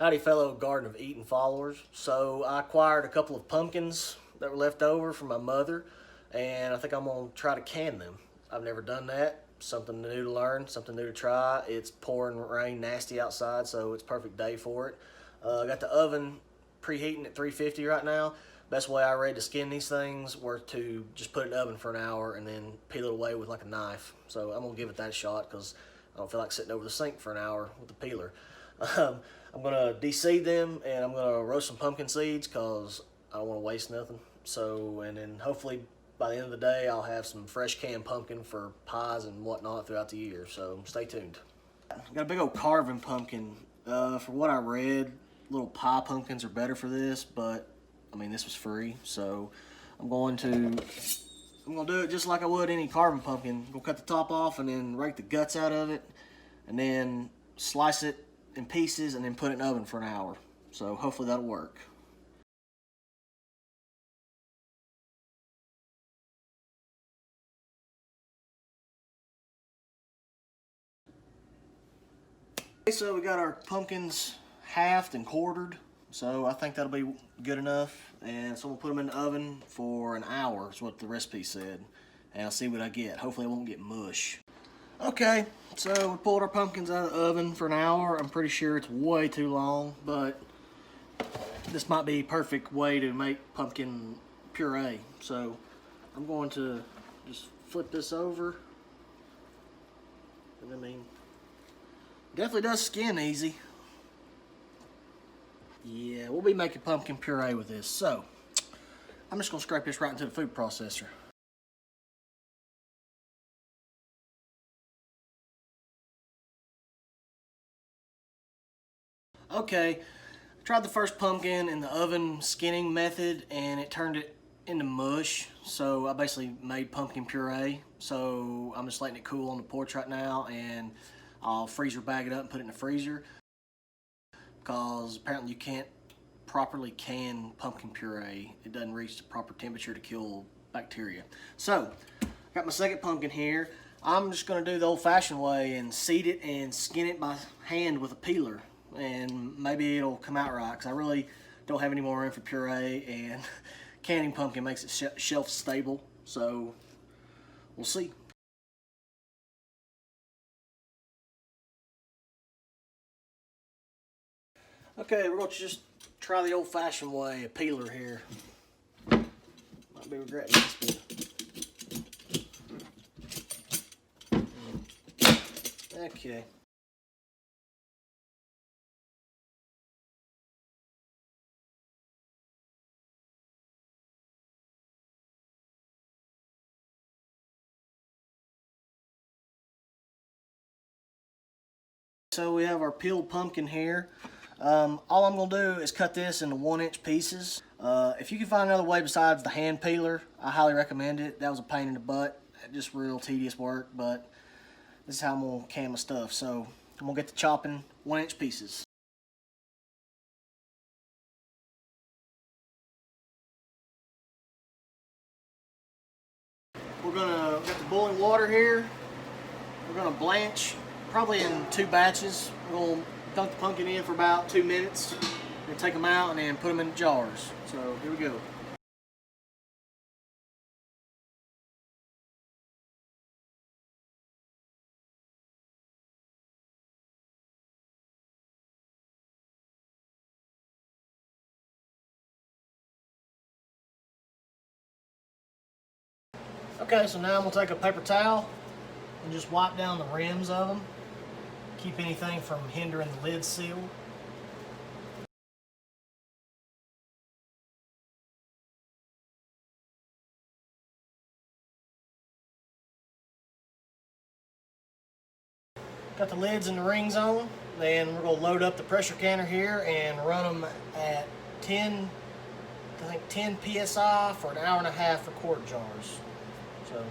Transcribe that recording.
Howdy fellow Garden of Eden followers. So I acquired a couple of pumpkins that were left over from my mother, and I think I'm going to try to can them. I've never done that. Something new to learn, something new to try. It's pouring rain nasty outside, so it's a perfect day for it. I got the oven preheating at 350 right now. Best way I read to skin these things were to just put it in the oven for an hour and then peel it away with like a knife. So I'm going to give it that a shot because I don't feel like sitting over the sink for an hour with the peeler. I'm gonna de-seed them and I'm gonna roast some pumpkin seeds because I don't want to waste nothing. So, and then hopefully by the end of the day I'll have some fresh canned pumpkin for pies and whatnot throughout the year. So stay tuned. Got a big old carving pumpkin. For what I read, little pie pumpkins are better for this, but I mean this was free, so I'm gonna do it just like I would any carving pumpkin. I'm gonna cut the top off and then rake the guts out of it, and then slice it in pieces and then put it in the oven for an hour. So hopefully that'll work. Okay, so we got our pumpkins halved and quartered. So I think that'll be good enough. And so we'll put them in the oven for an hour is what the recipe said. And I'll see what I get. Hopefully it won't get mush. Okay, so we pulled our pumpkins out of the oven for an hour. I'm pretty sure it's way too long, but this might be a perfect way to make pumpkin puree. So I'm going to just flip this over. And I mean, definitely does skin easy. Yeah, we'll be making pumpkin puree with this. So I'm just gonna scrape this right into the food processor. Okay, I tried the first pumpkin in the oven skinning method and it turned it into mush. So I basically made pumpkin puree. So I'm just letting it cool on the porch right now and I'll freezer bag it up and put it in the freezer because apparently you can't properly can pumpkin puree. It doesn't reach the proper temperature to kill bacteria. So I got my second pumpkin here. I'm just gonna do the old-fashioned way and seed it and skin it by hand with a peeler. And maybe it'll come out right because I really don't have any more room for puree, and canning pumpkin makes it shelf stable, so we'll see. Okay, we're going to just try the old-fashioned way, a peeler here. Might be regretting this, but okay. So we have our peeled pumpkin here. All I'm going to do is cut this into 1-inch pieces. If you can find another way besides the hand peeler, I highly recommend it. That was a pain in the butt. Just real tedious work, but this is how I'm going to can my stuff. So I'm going to get to chopping 1-inch pieces. We got the boiling water here. We're going to blanch probably in 2 batches. We're going to dunk the pumpkin in for about 2 minutes, then take them out and then put them in the jars. So here we go. Okay, so now I'm going to take a paper towel and just wipe down the rims of them. Keep anything from hindering the lid seal. Got the lids and the rings on. Then we're going to load up the pressure canner here and run them at 10 PSI for an hour and a half for quart jars. So